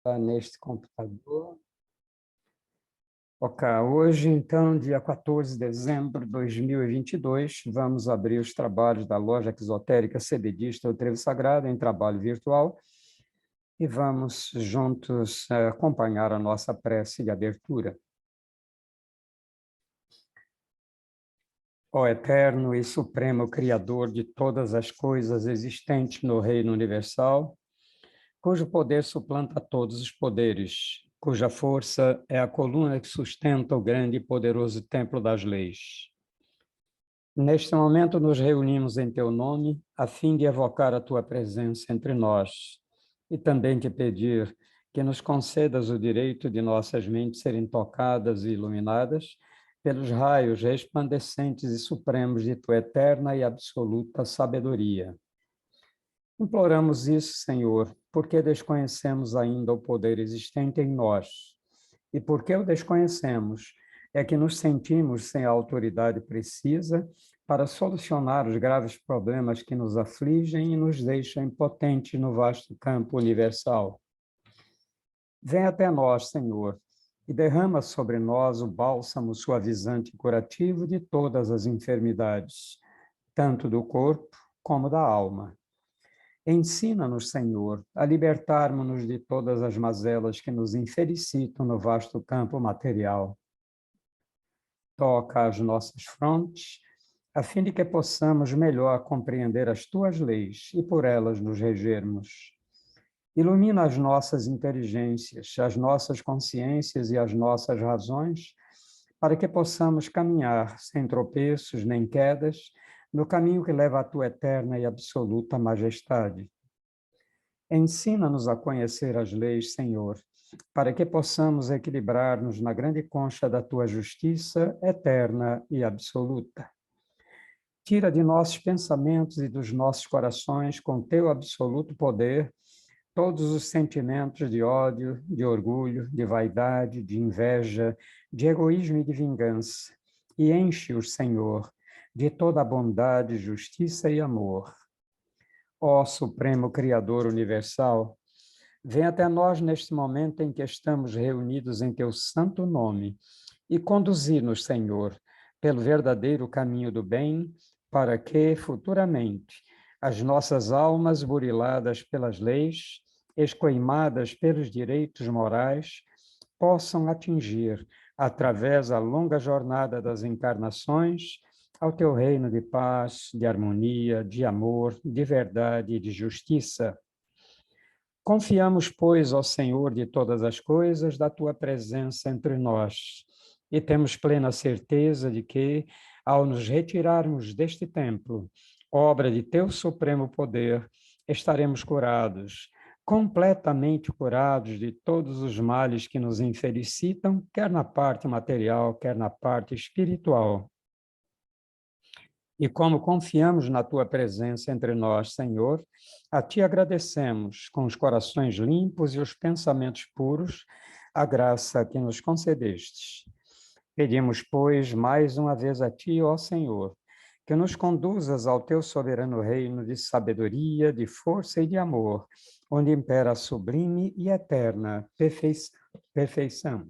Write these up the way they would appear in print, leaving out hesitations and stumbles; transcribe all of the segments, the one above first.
Está neste computador. Ok, hoje, então, dia 14 de dezembro de 2022, vamos abrir os trabalhos da loja exotérica CBDista O Trevo Sagrado em trabalho virtual e vamos juntos acompanhar a nossa prece de abertura. Ó Eterno e Supremo Criador de todas as coisas existentes no Reino Universal, cujo poder suplanta todos os poderes, cuja força é a coluna que sustenta o grande e poderoso templo das leis. Neste momento nos reunimos em teu nome, a fim de evocar a tua presença entre nós, e também te pedir que nos concedas o direito de nossas mentes serem tocadas e iluminadas pelos raios resplandecentes e supremos de tua eterna e absoluta sabedoria. Imploramos isso, Senhor, porque desconhecemos ainda o poder existente em nós. E porque o desconhecemos, é que nos sentimos sem a autoridade precisa para solucionar os graves problemas que nos afligem e nos deixam impotentes no vasto campo universal. Vem até nós, Senhor, e derrama sobre nós o bálsamo suavizante e curativo de todas as enfermidades, tanto do corpo como da alma. Ensina-nos, Senhor, a libertarmos-nos de todas as mazelas que nos infelicitam no vasto campo material. Toca as nossas frontes, a fim de que possamos melhor compreender as tuas leis e por elas nos regermos. Ilumina as nossas inteligências, as nossas consciências e as nossas razões, para que possamos caminhar sem tropeços nem quedas, no caminho que leva à tua eterna e absoluta majestade. Ensina-nos a conhecer as leis, Senhor, para que possamos equilibrar-nos na grande concha da tua justiça eterna e absoluta. Tira de nossos pensamentos e dos nossos corações, com teu absoluto poder, todos os sentimentos de ódio, de orgulho, de vaidade, de inveja, de egoísmo e de vingança, e enche-os, Senhor, de toda a bondade, justiça e amor. Ó Supremo Criador Universal, vem até nós neste momento em que estamos reunidos em teu santo nome e conduzi-nos, Senhor, pelo verdadeiro caminho do bem, para que, futuramente, as nossas almas buriladas pelas leis, escoimadas pelos direitos morais, possam atingir, através da longa jornada das encarnações, ao teu reino de paz, de harmonia, de amor, de verdade e de justiça. Confiamos, pois, ao Senhor de todas as coisas, da tua presença entre nós, e temos plena certeza de que, ao nos retirarmos deste templo, obra de teu supremo poder, estaremos curados, completamente curados de todos os males que nos infelicitam, quer na parte material, quer na parte espiritual. E como confiamos na tua presença entre nós, Senhor, a ti agradecemos, com os corações limpos e os pensamentos puros, a graça que nos concedestes. Pedimos, pois, mais uma vez a ti, ó Senhor, que nos conduzas ao teu soberano reino de sabedoria, de força e de amor, onde impera a sublime e eterna perfeição.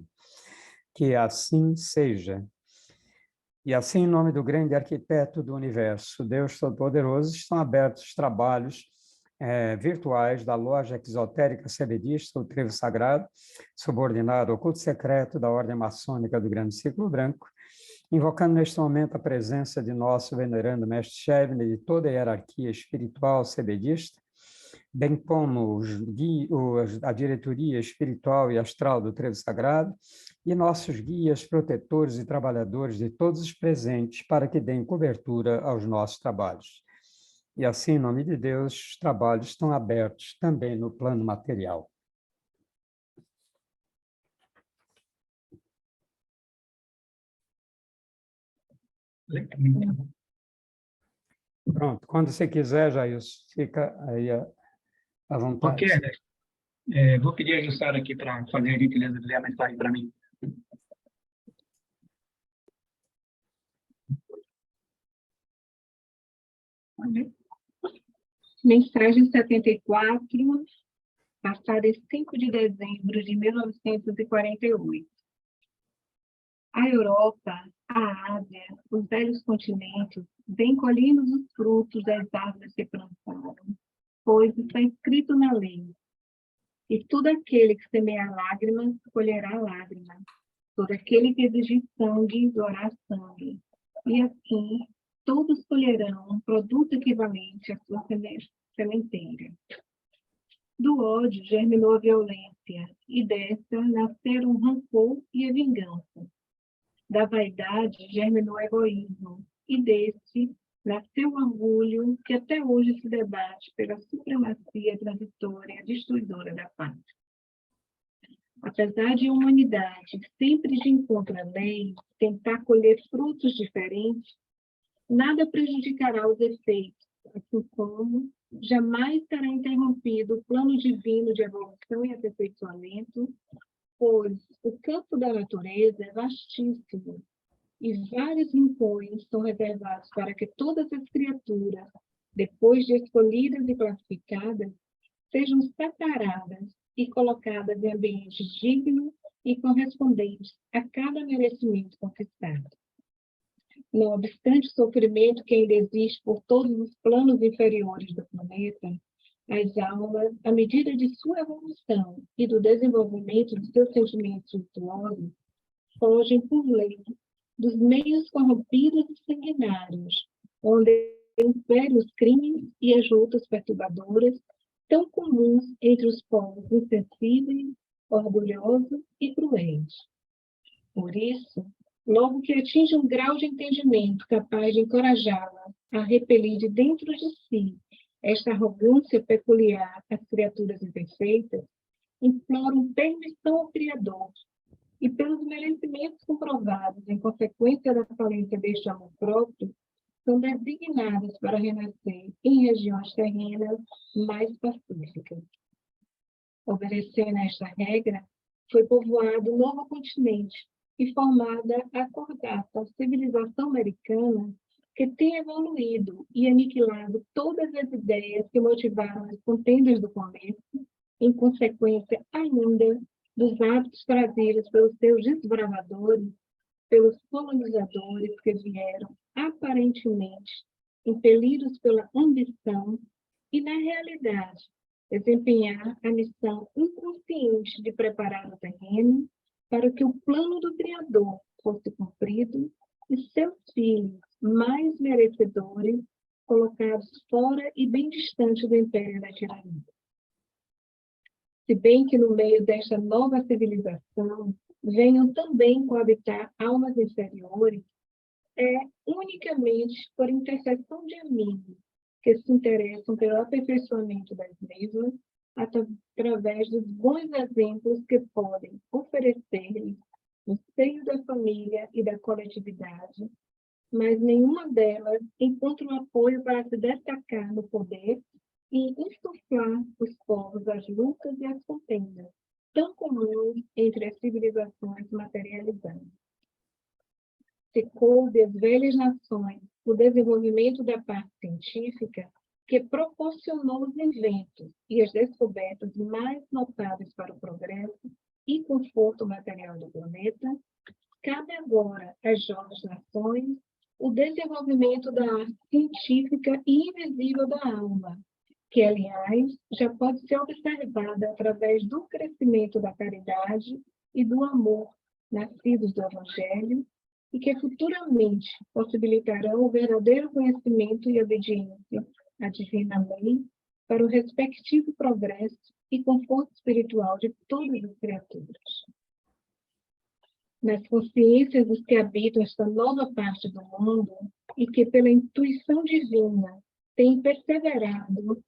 Que assim seja. E assim, em nome do grande arquiteto do universo, Deus Todo-Poderoso, estão abertos os trabalhos virtuais da loja exotérica CBDista, o Trevo Sagrado, subordinado ao culto secreto da Ordem Maçônica do Grande Círculo Branco, invocando neste momento a presença de nosso venerando Mestre Shevne e de toda a hierarquia espiritual CBDista, bem como a diretoria espiritual e astral do Trevo Sagrado, e nossos guias, protetores e trabalhadores de todos os presentes, para que deem cobertura aos nossos trabalhos. E assim, em nome de Deus, os trabalhos estão abertos também no plano material. Pronto, quando você quiser, Jailson, fica aí à vontade. Ok, vou pedir a Jussara aqui para fazer a gentileza de ler a mensagem para mim. Mensagem 74, passada em 5 de dezembro de 1948. A Europa, a Ásia, os velhos continentes, vêm colhendo os frutos das árvores que plantaram, pois está escrito na lei. E todo aquele que semear lágrimas, colherá lágrimas. Todo aquele que exigir sangue, doará sangue. E assim, todos colherão um produto equivalente à sua sementeira. Do ódio germinou a violência, e dessa nasceram o rancor e a vingança. Da vaidade germinou o egoísmo, e desse nasceu o orgulho que até hoje se debate pela supremacia transitória destruidora da pátria. Apesar de a humanidade sempre de encontro à lei tentar colher frutos diferentes, nada prejudicará os efeitos, assim como jamais será interrompido o plano divino de evolução e aperfeiçoamento, pois o campo da natureza é vastíssimo e vários rincões são reservados para que todas as criaturas, depois de escolhidas e classificadas, sejam separadas e colocadas em ambientes dignos e correspondentes a cada merecimento conquistado. Não obstante o sofrimento que ainda existe por todos os planos inferiores do planeta, as almas, à medida de sua evolução e do desenvolvimento de seus sentimentos virtuosos, fogem por lei dos meios corrompidos e sanguinários, onde imperam os crimes e as lutas perturbadoras tão comuns entre os povos insensíveis, orgulhosos e cruéis. Por isso, logo que atinge um grau de entendimento capaz de encorajá-la a repelir de dentro de si esta arrogância peculiar às criaturas imperfeitas, imploram permissão ao Criador e, pelos merecimentos comprovados em consequência da falência deste amor próprio, são designadas para renascer em regiões terrenas mais pacíficas. Obedecendo a esta regra, foi povoado o novo continente e formada a cordata civilização americana que tem evoluído e aniquilado todas as ideias que motivaram as contendas do começo, em consequência ainda dos hábitos trazidos pelos seus desbravadores, pelos colonizadores que vieram, aparentemente, impelidos pela ambição e, na realidade, desempenhar a missão inconsciente de preparar o terreno para que o plano do Criador fosse cumprido e seus filhos, mais merecedores, colocados fora e bem distante do império da tirania. Se bem que no meio desta nova civilização venham também coabitar almas inferiores, é unicamente por intercessão de amigos que se interessam pelo aperfeiçoamento das mesmas, através dos bons exemplos que podem oferecer-lhes no seio da família e da coletividade, mas nenhuma delas encontra um apoio para se destacar no poder e insuflar os povos às lutas e às contendas, tão comuns entre as civilizações materializadas. Se coube às velhas nações o desenvolvimento da parte científica que proporcionou os inventos e as descobertas mais notáveis para o progresso e conforto material do planeta, cabe agora às jovens nações o desenvolvimento da arte científica e invisível da alma, que, aliás, já pode ser observada através do crescimento da caridade e do amor nascidos do Evangelho, e que futuramente possibilitarão o verdadeiro conhecimento e obediência à divina lei para o respectivo progresso e conforto espiritual de todas as criaturas. Nas consciências dos que habitam esta nova parte do mundo e que, pela intuição divina, têm perseverado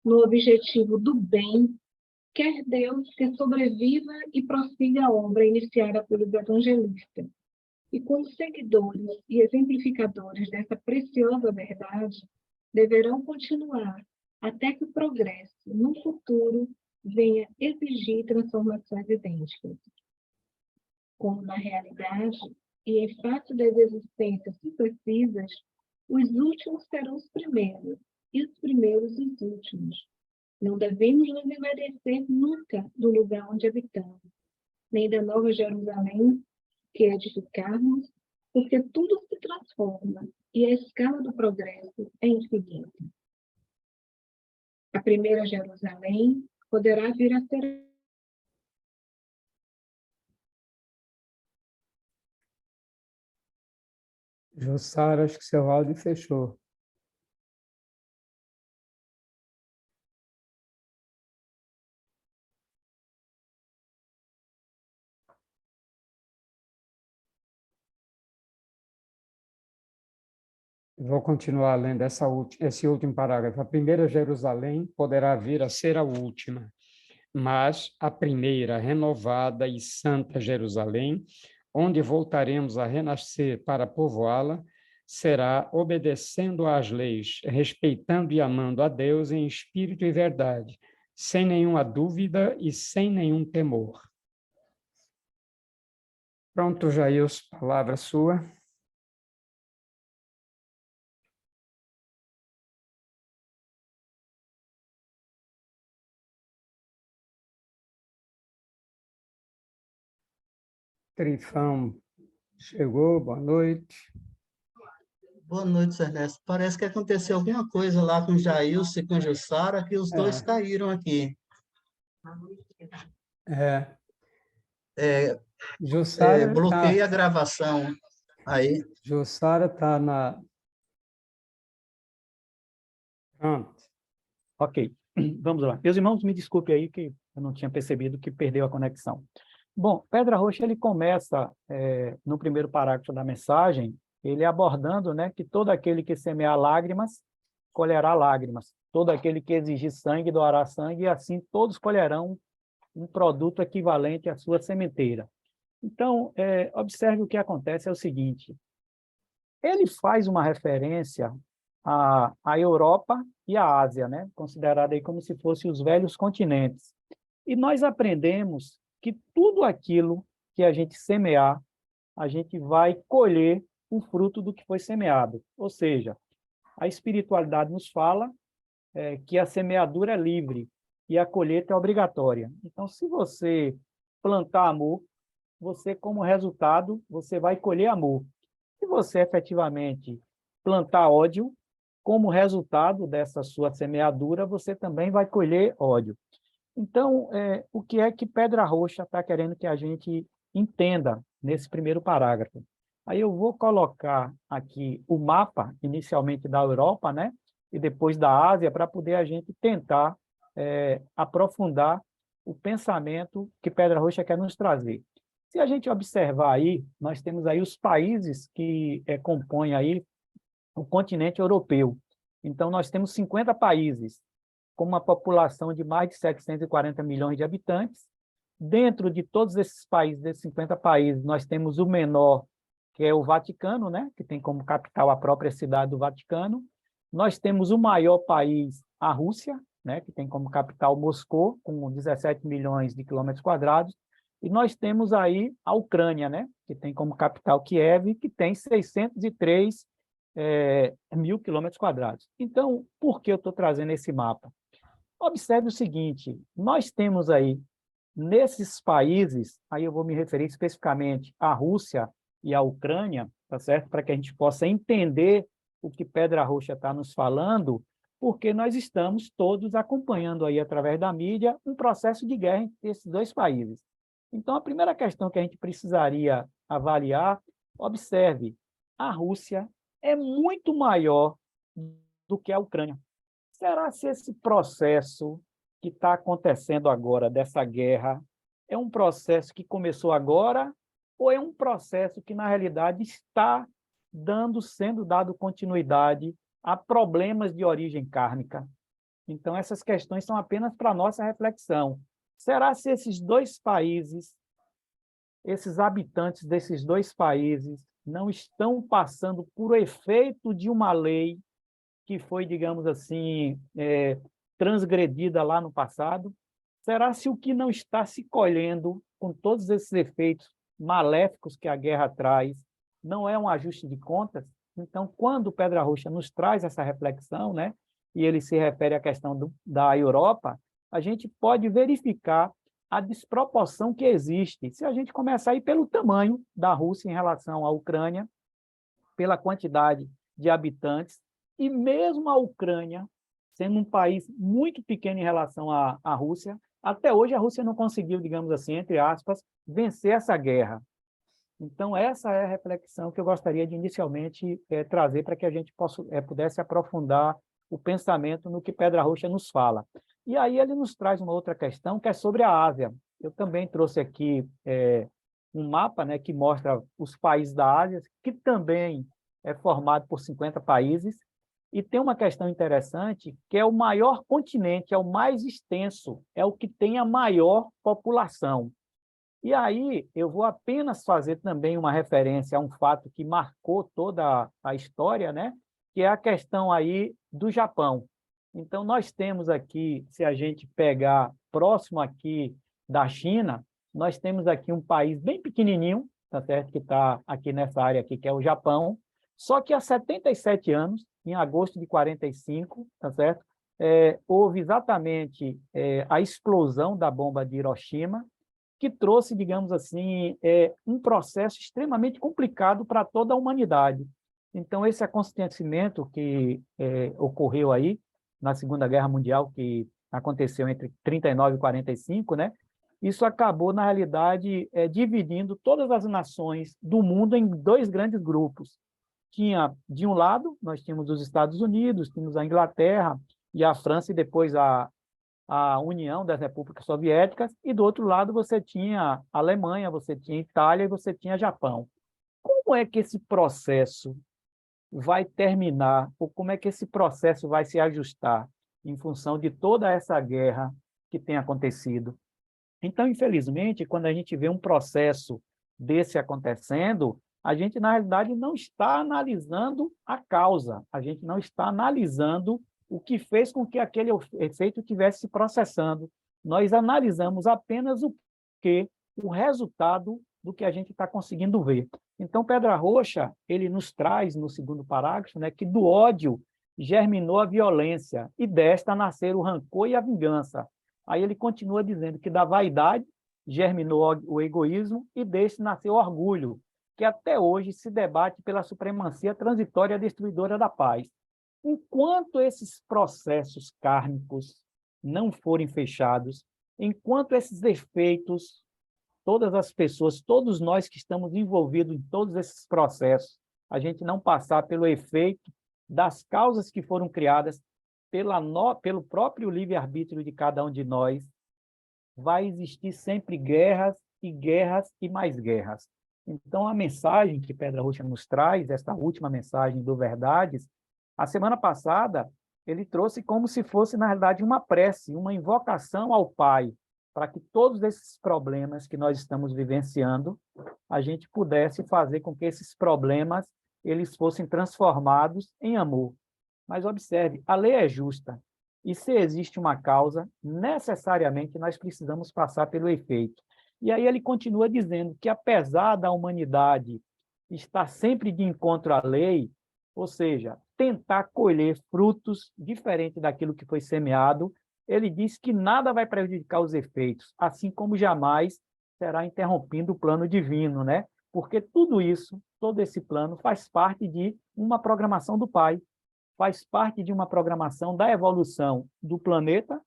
no objetivo do bem, quer Deus que sobreviva e prossiga a obra iniciada pelos evangelistas. E como seguidores e exemplificadores dessa preciosa verdade, deverão continuar até que o progresso, no futuro, venha exigir transformações idênticas. Como na realidade, e em face das existências sucessivas, os últimos serão os primeiros, e os primeiros os últimos, Não devemos nos envaidecer nunca do lugar onde habitamos, nem da Nova Jerusalém que edificarmos, porque tudo se transforma e a escala do progresso é infinita. A primeira Jerusalém poderá vir a ser Jussara, acho que seu áudio fechou. Vou continuar lendo esse último parágrafo. A primeira Jerusalém poderá vir a ser a última, mas a primeira renovada e santa Jerusalém, onde voltaremos a renascer para povoá-la, será obedecendo às leis, respeitando e amando a Deus em espírito e verdade, sem nenhuma dúvida e sem nenhum temor. Pronto, Jailson, palavra sua. Trifão chegou, boa noite. Boa noite, Ernesto. Parece que aconteceu alguma coisa lá com o Jailson e com a Jussara, que os dois caíram aqui. Jussara Bloqueei a gravação aí. Jussara está na... Pronto. Ok, vamos lá. Meus irmãos, me desculpe aí que eu não tinha percebido que perdeu a conexão. Bom, Pedra Roxa, ele começa, no primeiro parágrafo da mensagem, ele abordando, né, que todo aquele que semear lágrimas, colherá lágrimas. Todo aquele que exigir sangue, doará sangue, e assim todos colherão um produto equivalente à sua sementeira. Então, observe o que acontece, é o seguinte, ele faz uma referência à Europa e à Ásia, né? Considerada aí como se fossem os velhos continentes. E nós aprendemos que tudo aquilo que a gente semear, a gente vai colher o fruto do que foi semeado. Ou seja, a espiritualidade nos fala que a semeadura é livre e a colheita é obrigatória. Então, se você plantar amor, você, como resultado, você vai colher amor. Se você efetivamente plantar ódio, como resultado dessa sua semeadura, você também vai colher ódio. Então, o que é que Pedra Roxa está querendo que a gente entenda nesse primeiro parágrafo? Aí eu vou colocar aqui o mapa, inicialmente da Europa, né? E depois da Ásia, para poder a gente tentar aprofundar o pensamento que Pedra Roxa quer nos trazer. Se a gente observar aí, nós temos aí os países que compõem aí o continente europeu. Então, nós temos 50 países, com uma população de mais de 740 milhões de habitantes. Dentro de todos esses países, desses 50 países, nós temos o menor, que é o Vaticano, né? Que tem como capital a própria cidade do Vaticano. Nós temos o maior país, a Rússia, né? Que tem como capital Moscou, com 17 milhões de quilômetros quadrados. E nós temos aí a Ucrânia, né? Que tem como capital Kiev, que tem 603 mil quilômetros quadrados. Então, por que eu estou trazendo esse mapa? Observe o seguinte, nós temos aí, nesses países, aí eu vou me referir especificamente à Rússia e à Ucrânia, tá certo? Para que a gente possa entender o que Pedra Roxa está nos falando, porque nós estamos todos acompanhando aí, através da mídia, um processo de guerra entre esses dois países. Então, a primeira questão que a gente precisaria avaliar, observe, a Rússia é muito maior do que a Ucrânia. Será que esse processo que está acontecendo agora, dessa guerra, é um processo que começou agora ou é um processo que, na realidade, está sendo dado continuidade a problemas de origem kármica? Então, essas questões são apenas para a nossa reflexão. Será se esses dois países, esses habitantes desses dois países, não estão passando por efeito de uma lei que foi, digamos assim, transgredida lá no passado? Será se o que não está se colhendo com todos esses efeitos maléficos que a guerra traz não é um ajuste de contas? Então, quando Pedra Roxa nos traz essa reflexão, né, e ele se refere à questão da Europa, a gente pode verificar a desproporção que existe. Se a gente começar aí pelo tamanho da Rússia em relação à Ucrânia, pela quantidade de habitantes, e mesmo a Ucrânia, sendo um país muito pequeno em relação à Rússia, até hoje a Rússia não conseguiu, digamos assim, entre aspas, vencer essa guerra. Então, essa é a reflexão que eu gostaria de inicialmente trazer para que a gente pudesse aprofundar o pensamento no que Pedra Roxa nos fala. E aí ele nos traz uma outra questão, que é sobre a Ásia. Eu também trouxe aqui um mapa, né, que mostra os países da Ásia, que também é formado por 50 países, e tem uma questão interessante, que é o maior continente, é o mais extenso, é o que tem a maior população. E aí eu vou apenas fazer também uma referência a um fato que marcou toda a história, né? Que é a questão aí do Japão. Então, nós temos aqui, se a gente pegar próximo aqui da China, nós temos aqui um país bem pequenininho, tá certo? Que está aqui nessa área aqui, que é o Japão, só que há 77 anos, em agosto de 45, tá certo? Houve exatamente a explosão da bomba de Hiroshima, que trouxe, digamos assim, um processo extremamente complicado para toda a humanidade. Então, esse acontecimento que ocorreu aí na Segunda Guerra Mundial, que aconteceu entre 39 e 45, né? Isso acabou, na realidade, dividindo todas as nações do mundo em dois grandes grupos. Tinha, de um lado, nós tínhamos os Estados Unidos, tínhamos a Inglaterra e a França, e depois a União das Repúblicas Soviéticas, e do outro lado você tinha a Alemanha, você tinha a Itália e você tinha Japão. Como é que esse processo vai terminar, ou como é que esse processo vai se ajustar em função de toda essa guerra que tem acontecido? Então, infelizmente, quando a gente vê um processo desse acontecendo, a gente, na realidade, não está analisando a causa, a gente não está analisando o que fez com que aquele efeito estivesse se processando. Nós analisamos apenas o resultado do que a gente está conseguindo ver. Então, Pedra Roxa, ele nos traz, no segundo parágrafo, né, que do ódio germinou a violência, e desta nasceram o rancor e a vingança. Aí ele continua dizendo que da vaidade germinou o egoísmo, e deste nasceu o orgulho, que até hoje se debate pela supremacia transitória destruidora da paz. Enquanto esses processos kármicos não forem fechados, enquanto esses efeitos, todas as pessoas, todos nós que estamos envolvidos em todos esses processos, a gente não passar pelo efeito das causas que foram criadas pelo próprio livre-arbítrio de cada um de nós, vai existir sempre guerras e mais guerras. Então, a mensagem que Pedra Roxa nos traz, esta última mensagem do Verdades, a semana passada, ele trouxe como se fosse, na realidade, uma prece, uma invocação ao Pai, para que todos esses problemas que nós estamos vivenciando, a gente pudesse fazer com que esses problemas eles fossem transformados em amor. Mas observe, a lei é justa, e se existe uma causa, necessariamente nós precisamos passar pelo efeito. E aí ele continua dizendo que, apesar da humanidade estar sempre de encontro à lei, ou seja, tentar colher frutos diferentes daquilo que foi semeado, ele diz que nada vai prejudicar os efeitos, assim como jamais será interrompido o plano divino, né? Porque tudo isso, todo esse plano, faz parte de uma programação do Pai, faz parte de uma programação da evolução do planeta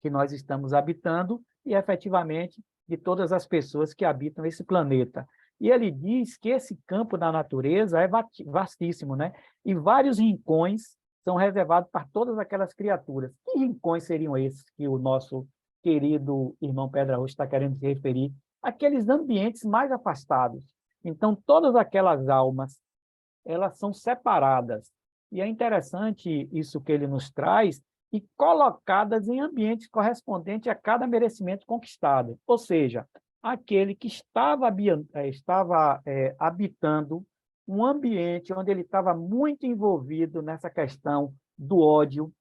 que nós estamos habitando e, efetivamente, de todas as pessoas que habitam esse planeta. E ele diz que esse campo da natureza é vastíssimo, né? E vários rincões são reservados para todas aquelas criaturas. Que rincões seriam esses que o nosso querido irmão Pedra Roxa está querendo se referir? Aqueles ambientes mais afastados. Então, todas aquelas almas, elas são separadas. E é interessante isso que ele nos traz, e colocadas em ambientes correspondentes a cada merecimento conquistado. Ou seja, aquele que estava habitando um ambiente onde ele estava muito envolvido nessa questão do ódio,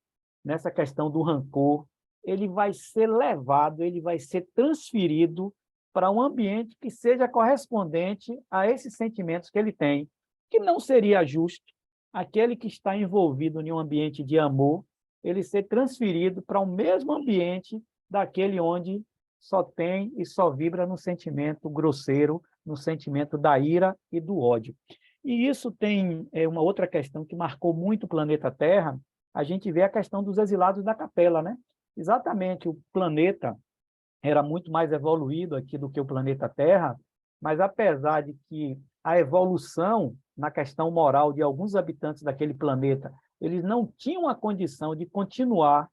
nessa questão do rancor, ele vai ser levado, ele vai ser transferido para um ambiente que seja correspondente a esses sentimentos que ele tem, que não seria justo aquele que está envolvido em um ambiente de amor ele ser transferido para o mesmo ambiente daquele onde só tem e só vibra no sentimento grosseiro, no sentimento da ira e do ódio. E isso tem uma outra questão que marcou muito o planeta Terra. A gente vê a questão dos exilados da capela, né? Exatamente, o planeta era muito mais evoluído aqui do que o planeta Terra, mas apesar de que a evolução na questão moral de alguns habitantes daquele planeta, eles não tinham a condição de continuar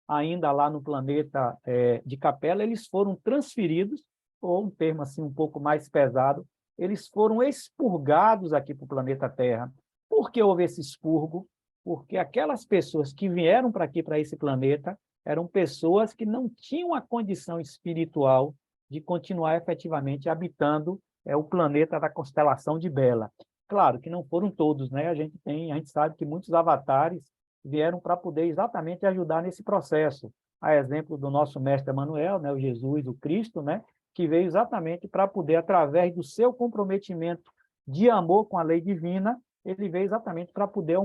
ainda lá no planeta de Capela, eles foram transferidos, ou um termo assim um pouco mais pesado, eles foram expurgados aqui para o planeta Terra. Por que houve esse expurgo? Porque aquelas pessoas que vieram para aqui, para esse planeta, eram pessoas que não tinham a condição espiritual de continuar efetivamente habitando o planeta da constelação de Bela. Claro que não foram todos, né? A gente sabe que muitos avatares vieram para poder exatamente ajudar nesse processo. A exemplo do nosso mestre Emanuel, né, o Jesus, o Cristo, né, que veio exatamente para poder, através do seu comprometimento de amor com a lei divina, ele veio exatamente para poder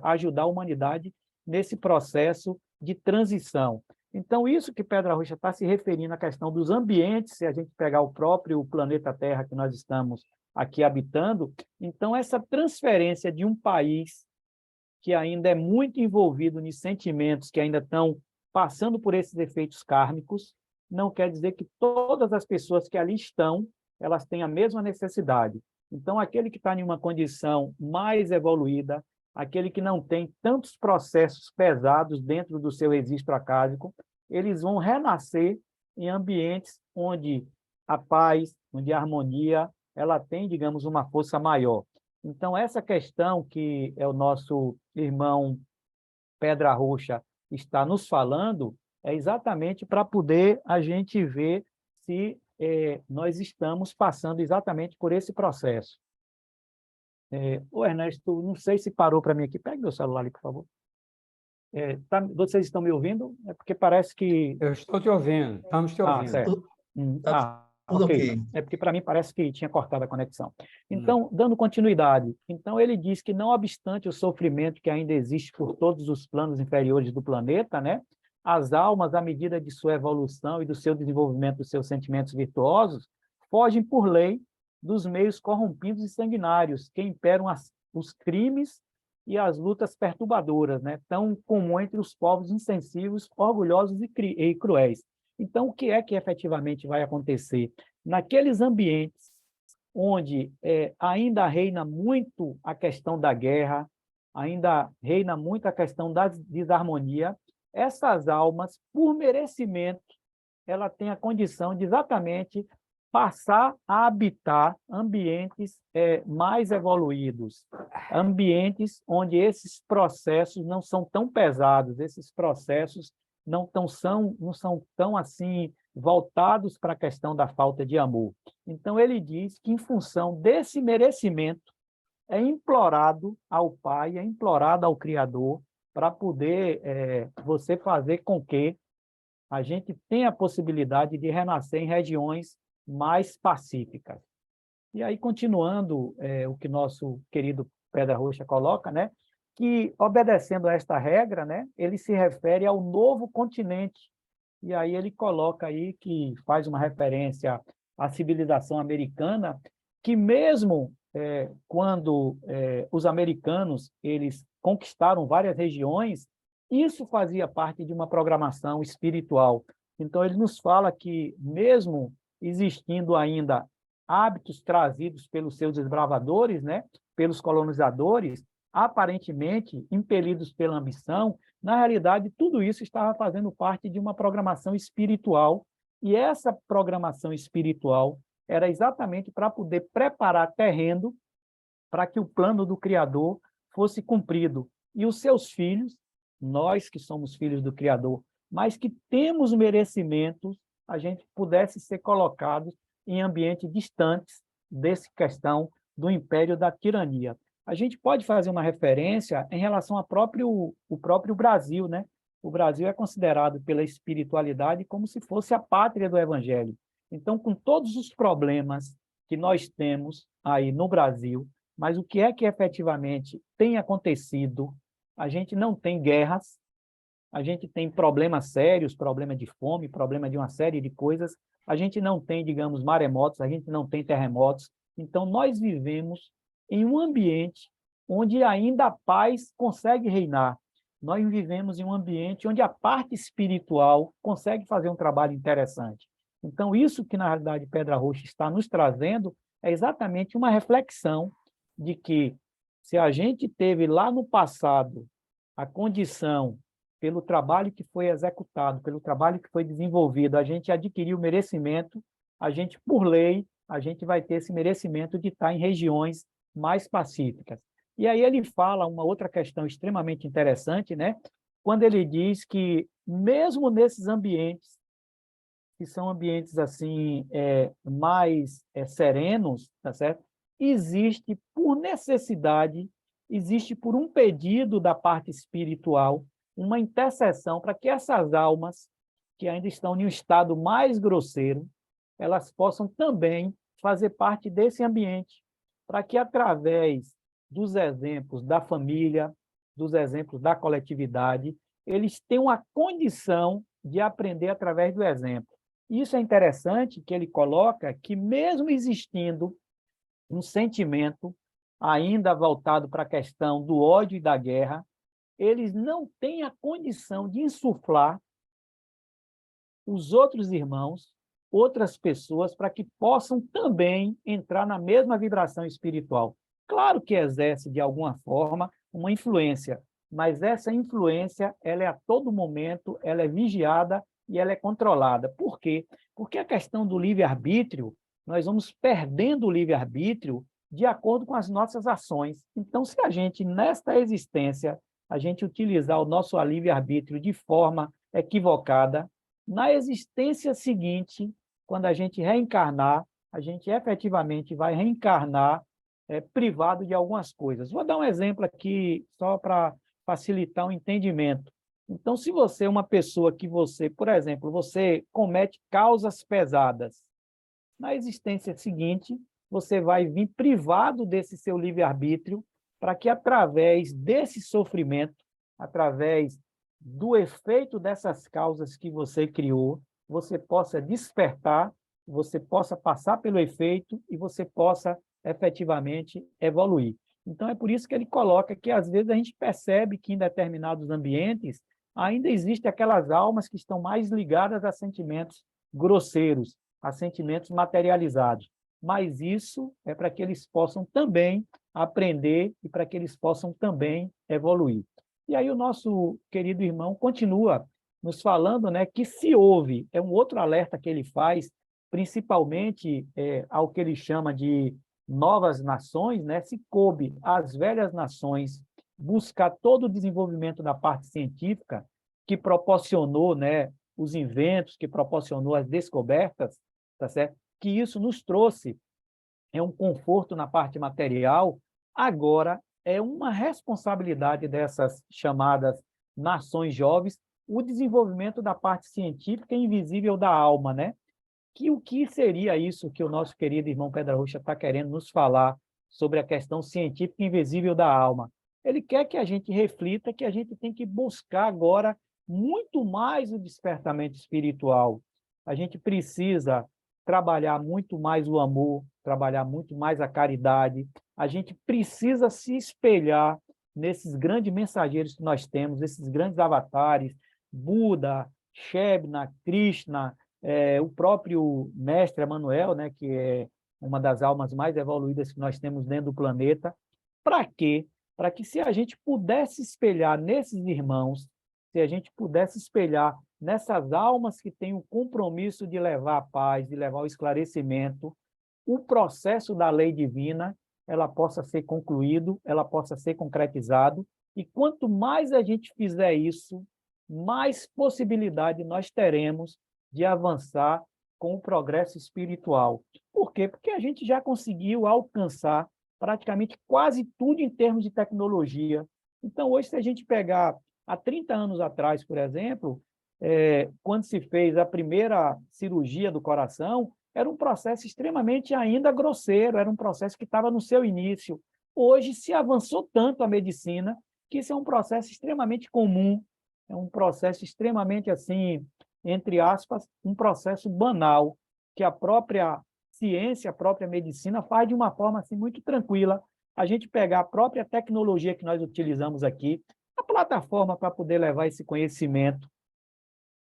ajudar a humanidade nesse processo de transição. Então, isso que Pedra Roxa está se referindo à questão dos ambientes, se a gente pegar o próprio planeta Terra que nós estamos aqui habitando, então essa transferência de um país que ainda é muito envolvido em sentimentos que ainda estão passando por esses efeitos kármicos, não quer dizer que todas as pessoas que ali estão, elas têm a mesma necessidade. Então, aquele que está em uma condição mais evoluída, aquele que não tem tantos processos pesados dentro do seu registro acásico, eles vão renascer em ambientes onde a paz, onde a harmonia, ela tem, digamos, uma força maior. Então, essa questão que é o nosso irmão Pedra Roxa está nos falando é exatamente para poder a gente ver se nós estamos passando exatamente por esse processo. Ô Ernesto, não sei se parou para mim aqui. Pegue meu celular ali, por favor. Vocês estão me ouvindo? É porque parece que... Eu estou te ouvindo, estamos te ouvindo. Certo. Tá tudo Ok. ok. É porque para mim parece que tinha cortado a conexão. Então, dando continuidade, então ele diz que não obstante o sofrimento que ainda existe por todos os planos inferiores do planeta, né, as almas, à medida de sua evolução e do seu desenvolvimento dos seus sentimentos virtuosos, fogem por lei dos meios corrompidos e sanguinários que imperam os crimes e as lutas perturbadoras, né, tão comum entre os povos insensíveis, orgulhosos e cruéis. Então, o que é que efetivamente vai acontecer? Naqueles ambientes onde ainda reina muito a questão da guerra, ainda reina muito a questão da desarmonia, essas almas, por merecimento, ela tem a condição de exatamente passar a habitar ambientes mais evoluídos, ambientes onde esses processos não são tão pesados, esses processos não são tão assim voltados para a questão da falta de amor. Então, ele diz que, em função desse merecimento, é implorado ao Pai, é implorado ao Criador, para poder você fazer com que a gente tenha a possibilidade de renascer em regiões mais pacíficas. E aí, continuando o que nosso querido Pedra Roxa coloca, né, que, obedecendo a esta regra, né, ele se refere ao novo continente. E aí ele coloca aí que faz uma referência à civilização americana, que mesmo quando os americanos eles conquistaram várias regiões, isso fazia parte de uma programação espiritual. Então, ele nos fala que, mesmo existindo ainda hábitos trazidos pelos seus desbravadores, né, pelos colonizadores, aparentemente impelidos pela ambição, na realidade, tudo isso estava fazendo parte de uma programação espiritual, e essa programação espiritual era exatamente para poder preparar terreno para que o plano do Criador fosse cumprido. E os seus filhos, nós que somos filhos do Criador, mas que temos merecimentos, a gente pudesse ser colocados em ambientes distantes dessa questão do império da tirania. A gente pode fazer uma referência em relação ao próprio Brasil, né? O Brasil é considerado pela espiritualidade como se fosse a pátria do Evangelho. Então, com todos os problemas que nós temos aí no Brasil, mas o que é que efetivamente tem acontecido? A gente não tem guerras, a gente tem problemas sérios, problema de fome, problema de uma série de coisas, a gente não tem, digamos, maremotos, a gente não tem terremotos, então nós vivemos em um ambiente onde ainda a paz consegue reinar. Nós vivemos em um ambiente onde a parte espiritual consegue fazer um trabalho interessante. Então, isso que, na realidade, Pedra Roxa está nos trazendo é exatamente uma reflexão de que, se a gente teve lá no passado a condição, pelo trabalho que foi executado, pelo trabalho que foi desenvolvido, a gente adquiriu o merecimento, a gente, por lei, a gente vai ter esse merecimento de estar em regiões mais pacíficas. E aí ele fala uma outra questão extremamente interessante, né? Quando ele diz que, mesmo nesses ambientes, que são ambientes assim mais serenos, tá certo? Existe por necessidade, existe por um pedido da parte espiritual, uma intercessão para que essas almas que ainda estão em um estado mais grosseiro, elas possam também fazer parte desse ambiente, para que, através dos exemplos da família, dos exemplos da coletividade, eles tenham a condição de aprender através do exemplo. Isso é interessante, que ele coloca que, mesmo existindo um sentimento ainda voltado para a questão do ódio e da guerra, eles não têm a condição de insuflar os outros irmãos, outras pessoas, para que possam também entrar na mesma vibração espiritual. Claro que exerce, de alguma forma, uma influência, mas essa influência, ela é a todo momento, ela é vigiada e ela é controlada. Por quê? Porque a questão do livre-arbítrio, nós vamos perdendo o livre-arbítrio de acordo com as nossas ações. Então, se a gente, nesta existência, a gente utilizar o nosso livre-arbítrio de forma equivocada, na existência seguinte, quando a gente reencarnar, a gente efetivamente vai reencarnar privado de algumas coisas. Vou dar um exemplo aqui, só para facilitar o entendimento. Então, se você é uma pessoa que você, por exemplo, você comete causas pesadas, na existência seguinte, você vai vir privado desse seu livre-arbítrio, para que, através desse sofrimento, através do efeito dessas causas que você criou, você possa despertar, você possa passar pelo efeito e você possa efetivamente evoluir. Então, é por isso que ele coloca que, às vezes, a gente percebe que, em determinados ambientes, ainda existem aquelas almas que estão mais ligadas a sentimentos grosseiros, a sentimentos materializados. Mas isso é para que eles possam também aprender e para que eles possam também evoluir. E aí o nosso querido irmão continua nos falando, né, que se houve, é um outro alerta que ele faz, principalmente ao que ele chama de novas nações, né, se coube às velhas nações buscar todo o desenvolvimento da parte científica que proporcionou, né, os inventos, que proporcionou as descobertas, tá certo? Que isso nos trouxe um conforto na parte material, agora é uma responsabilidade dessas chamadas nações jovens o desenvolvimento da parte científica invisível da alma, né? Que o que seria isso que o nosso querido irmão Pedra Roxa está querendo nos falar sobre a questão científica invisível da alma? Ele quer que a gente reflita que a gente tem que buscar agora muito mais o despertamento espiritual. A gente precisa trabalhar muito mais o amor, trabalhar muito mais a caridade. A gente precisa se espelhar nesses grandes mensageiros que nós temos, esses grandes avatares, Buda, Shebna, Krishna, o próprio mestre Emanuel, né, que é uma das almas mais evoluídas que nós temos dentro do planeta. Para quê? Para que, se a gente pudesse espelhar nesses irmãos, se a gente pudesse espelhar nessas almas que têm o compromisso de levar a paz, de levar o esclarecimento, o processo da lei divina, ela possa ser concluído, ela possa ser concretizado, e quanto mais a gente fizer isso, mais possibilidade nós teremos de avançar com o progresso espiritual. Por quê? Porque a gente já conseguiu alcançar praticamente quase tudo em termos de tecnologia. Então, hoje, se a gente pegar há 30 anos atrás, por exemplo, quando se fez a primeira cirurgia do coração, era um processo extremamente ainda grosseiro, era um processo que estava no seu início. Hoje se avançou tanto a medicina que isso é um processo extremamente comum. é um processo extremamente, assim, entre aspas, um processo banal, que a própria ciência, a própria medicina faz de uma forma assim, muito tranquila. A gente pegar a própria tecnologia que nós utilizamos aqui, a plataforma para poder levar esse conhecimento,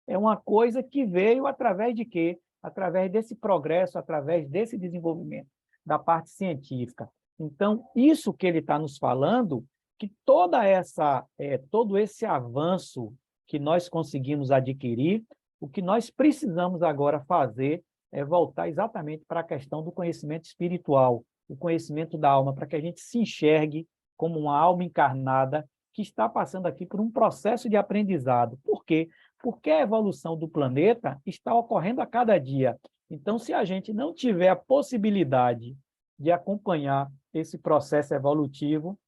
é uma coisa que veio através de quê? Através desse progresso, através desse desenvolvimento da parte científica. Então, isso que ele está nos falando, que todo esse avanço que nós conseguimos adquirir, o que nós precisamos agora fazer é voltar exatamente para a questão do conhecimento espiritual, o conhecimento da alma, para que a gente se enxergue como uma alma encarnada que está passando aqui por um processo de aprendizado. Por quê? Porque a evolução do planeta está ocorrendo a cada dia. Então, se a gente não tiver a possibilidade de acompanhar esse processo evolutivo,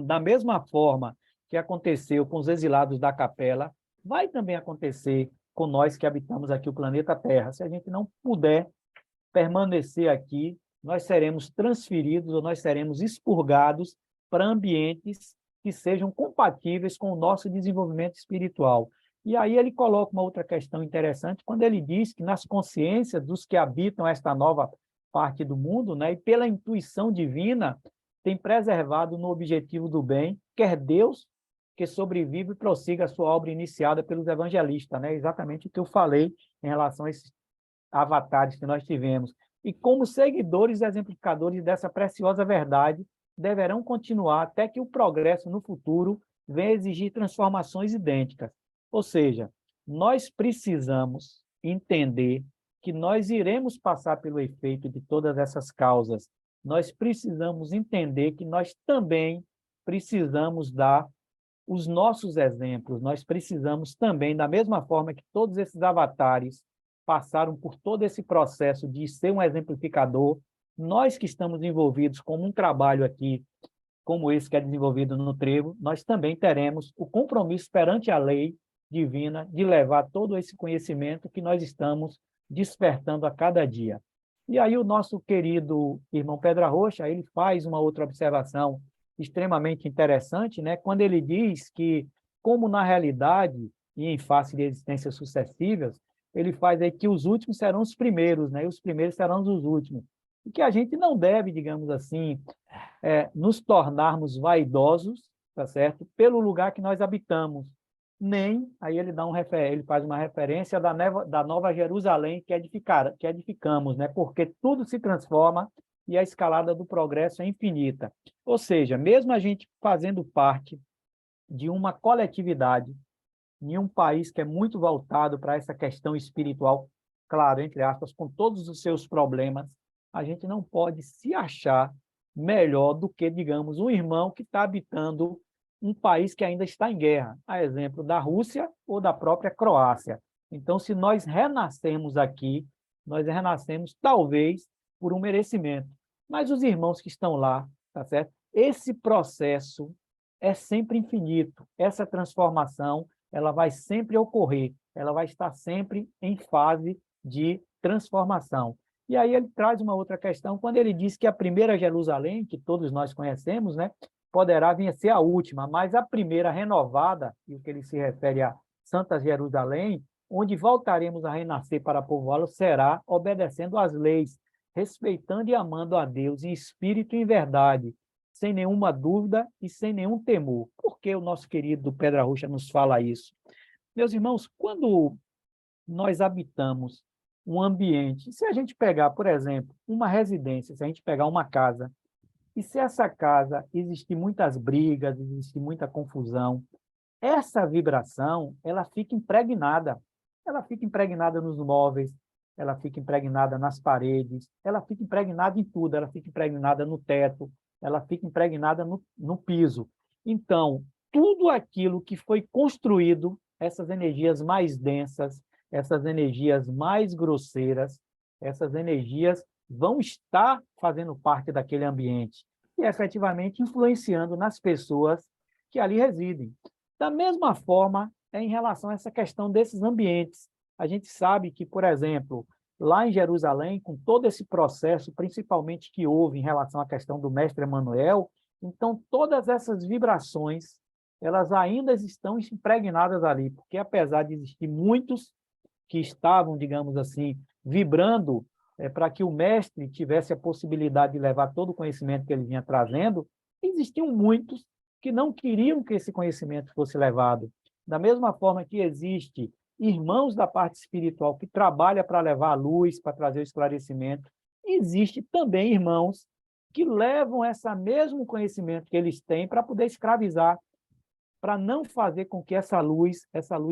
da mesma forma que aconteceu com os exilados da capela, vai também acontecer com nós que habitamos aqui o planeta Terra. Se a gente não puder permanecer aqui, nós seremos transferidos ou nós seremos expurgados para ambientes que sejam compatíveis com o nosso desenvolvimento espiritual. E aí ele coloca uma outra questão interessante, quando ele diz que nas consciências dos que habitam esta nova parte do mundo, né, e pela intuição divina, tem preservado no objetivo do bem, quer Deus que sobrevive e prossiga a sua obra iniciada pelos evangelistas, né? Exatamente o que eu falei em relação a esses avatares que nós tivemos. E como seguidores e exemplificadores dessa preciosa verdade, deverão continuar até que o progresso no futuro venha exigir transformações idênticas. Ou seja, nós precisamos entender que nós iremos passar pelo efeito de todas essas causas. Nós precisamos entender que nós também precisamos dar os nossos exemplos. Nós precisamos também, da mesma forma que todos esses avatares passaram por todo esse processo de ser um exemplificador, nós que estamos envolvidos com um trabalho aqui, como esse que é desenvolvido no Trevo, nós também teremos o compromisso perante a lei divina de levar todo esse conhecimento que nós estamos despertando a cada dia. E aí o nosso querido irmão Pedra Rocha, ele faz uma outra observação extremamente interessante, né? Quando ele diz que, como na realidade e em face de existências sucessivas, ele faz aí que os últimos serão os primeiros, né? E os primeiros serão os últimos. E que a gente não deve, digamos assim, nos tornarmos vaidosos, tá certo? Pelo lugar que nós habitamos. Nem, aí ele ele faz uma referência da Nova Jerusalém que edificamos, né? Porque tudo se transforma e a escalada do progresso é infinita. Ou seja, mesmo a gente fazendo parte de uma coletividade, em um país que é muito voltado para essa questão espiritual, claro, entre aspas, com todos os seus problemas, a gente não pode se achar melhor do que, digamos, um irmão que está habitando um país que ainda está em guerra, a exemplo da Rússia ou da própria Croácia. Então, se nós renascemos aqui, nós renascemos talvez por um merecimento. Mas os irmãos que estão lá, tá certo? Esse processo é sempre infinito. Essa transformação, ela vai sempre ocorrer, ela vai estar sempre em fase de transformação. E aí ele traz uma outra questão, quando ele diz que a primeira Jerusalém, que todos nós conhecemos, né, poderá vir a ser a última, mas a primeira renovada, e o que ele se refere a Santa Jerusalém, onde voltaremos a renascer para povoá-lo, será obedecendo às leis, respeitando e amando a Deus em espírito e em verdade, sem nenhuma dúvida e sem nenhum temor. Por que o nosso querido Pedra Rocha nos fala isso? Meus irmãos, quando nós habitamos um ambiente, se a gente pegar, por exemplo, uma residência, se a gente pegar uma casa, e se essa casa existir muitas brigas, existe muita confusão, essa vibração, ela fica impregnada nos móveis, ela fica impregnada nas paredes, ela fica impregnada em tudo, ela fica impregnada no teto, ela fica impregnada no piso. Então, tudo aquilo que foi construído, essas energias mais densas, essas energias mais grosseiras, essas energias vão estar fazendo parte daquele ambiente e efetivamente influenciando nas pessoas que ali residem. Da mesma forma, em relação a essa questão desses ambientes. A gente sabe que, por exemplo, lá em Jerusalém, com todo esse processo, principalmente que houve em relação à questão do mestre Emanuel, então todas essas vibrações elas ainda estão impregnadas ali, porque apesar de existir muitos que estavam, digamos assim, vibrando para que o mestre tivesse a possibilidade de levar todo o conhecimento que ele vinha trazendo, existiam muitos que não queriam que esse conhecimento fosse levado. Da mesma forma que existe irmãos da parte espiritual que trabalham para levar a luz, para trazer o esclarecimento, existe também irmãos que levam esse mesmo conhecimento que eles têm para poder escravizar, para não fazer com que essa luz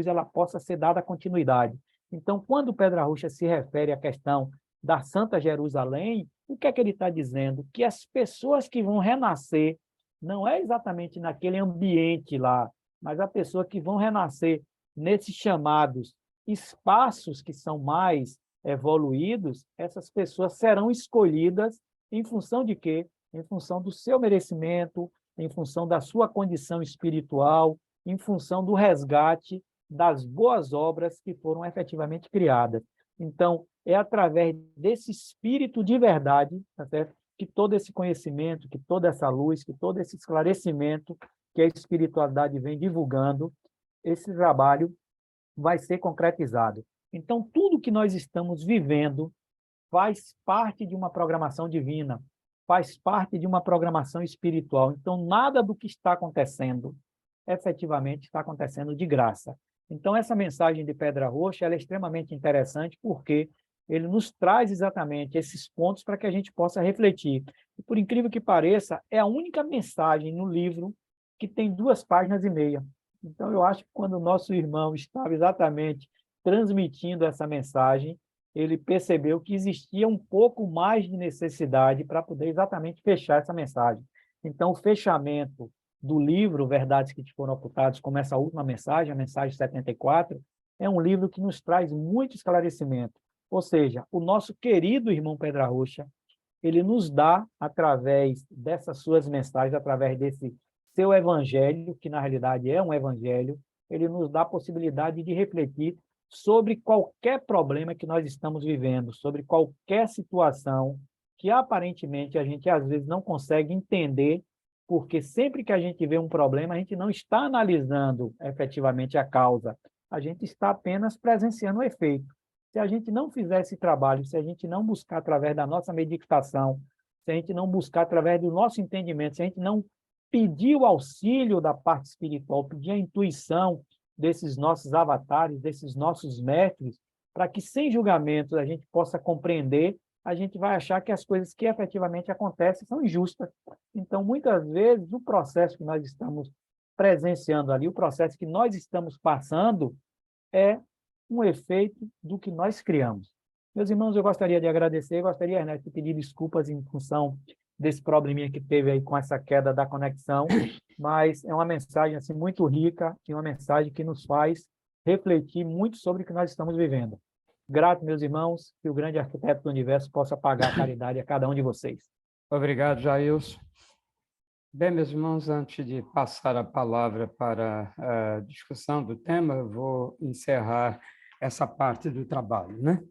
ela possa ser dada continuidade. Então, quando o Pedra Roxa se refere à questão da Santa Jerusalém, o que é que ele está dizendo? Que as pessoas que vão renascer não é exatamente naquele ambiente lá, mas a pessoa que vão renascer nesses chamados espaços que são mais evoluídos, essas pessoas serão escolhidas em função de quê? Em função do seu merecimento, em função da sua condição espiritual, em função do resgate das boas obras que foram efetivamente criadas. Então, é através desse espírito de verdade, tá certo? Que todo esse conhecimento, que toda essa luz, que todo esse esclarecimento que a espiritualidade vem divulgando, esse trabalho vai ser concretizado. Então, tudo que nós estamos vivendo faz parte de uma programação divina, faz parte de uma programação espiritual. Então, nada do que está acontecendo, efetivamente, está acontecendo de graça. Então, essa mensagem de Pedra Roxa ela é extremamente interessante porque ele nos traz exatamente esses pontos para que a gente possa refletir. E, por incrível que pareça, é a única mensagem no livro que tem 2 páginas e meia. Então, eu acho que quando o nosso irmão estava exatamente transmitindo essa mensagem, ele percebeu que existia um pouco mais de necessidade para poder exatamente fechar essa mensagem. Então, o fechamento do livro Verdades que te foram ocultadas, como essa última mensagem, a mensagem 74, é um livro que nos traz muito esclarecimento. Ou seja, o nosso querido irmão Pedra Roxa, ele nos dá, através dessas suas mensagens, através desse seu evangelho, que na realidade é um evangelho, ele nos dá a possibilidade de refletir sobre qualquer problema que nós estamos vivendo, sobre qualquer situação que aparentemente a gente às vezes não consegue entender, porque sempre que a gente vê um problema, a gente não está analisando efetivamente a causa, a gente está apenas presenciando o efeito. Se a gente não fizer esse trabalho, se a gente não buscar através da nossa meditação, se a gente não buscar através do nosso entendimento, se a gente não pedir o auxílio da parte espiritual, pedir a intuição desses nossos avatares, desses nossos mestres, para que, sem julgamento, a gente possa compreender, a gente vai achar que as coisas que efetivamente acontecem são injustas. Então, muitas vezes, o processo que nós estamos presenciando ali, o processo que nós estamos passando, é um efeito do que nós criamos. Meus irmãos, eu gostaria de agradecer, gostaria, Ernesto, de pedir desculpas em função desse probleminha que teve aí com essa queda da conexão, mas é uma mensagem assim, muito rica e uma mensagem que nos faz refletir muito sobre o que nós estamos vivendo. Grato, meus irmãos, que o grande arquiteto do universo possa pagar a caridade a cada um de vocês. Obrigado, Jailson. Bem, meus irmãos, antes de passar a palavra para a discussão do tema, eu vou encerrar essa parte do trabalho, né?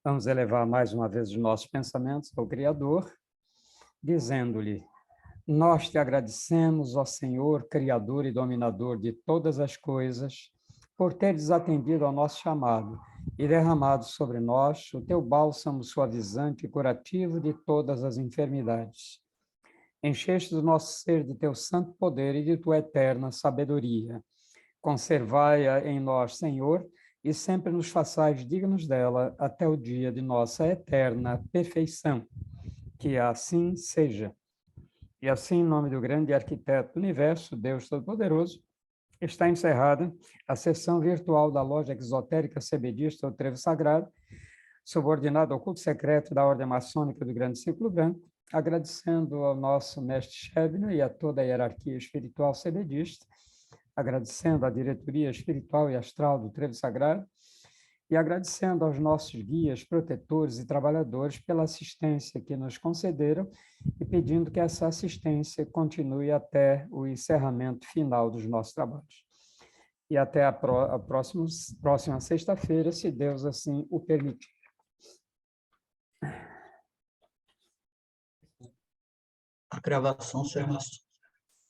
Vamos elevar mais uma vez os nossos pensamentos ao Criador, dizendo-lhe: nós te agradecemos, ó Senhor, Criador e Dominador de todas as coisas, por teres atendido ao nosso chamado e derramado sobre nós o teu bálsamo suavizante e curativo de todas as enfermidades. Encheste o nosso ser de teu santo poder e de tua eterna sabedoria. Conservai-a em nós, Senhor, e sempre nos façais dignos dela até o dia de nossa eterna perfeição. Que assim seja. E assim, em nome do grande arquiteto do universo, Deus Todo-Poderoso, está encerrada a sessão virtual da Loja Exotérica Cebedista do Trevo Sagrado, subordinada ao culto secreto da Ordem Maçônica do Grande Círculo Branco, agradecendo ao nosso mestre Shebna e a toda a hierarquia espiritual cebedista, agradecendo à diretoria espiritual e astral do Trevo Sagrado e agradecendo aos nossos guias, protetores e trabalhadores pela assistência que nos concederam e pedindo que essa assistência continue até o encerramento final dos nossos trabalhos. E até a próxima sexta-feira, se Deus assim o permitir. A gravação se arrastou.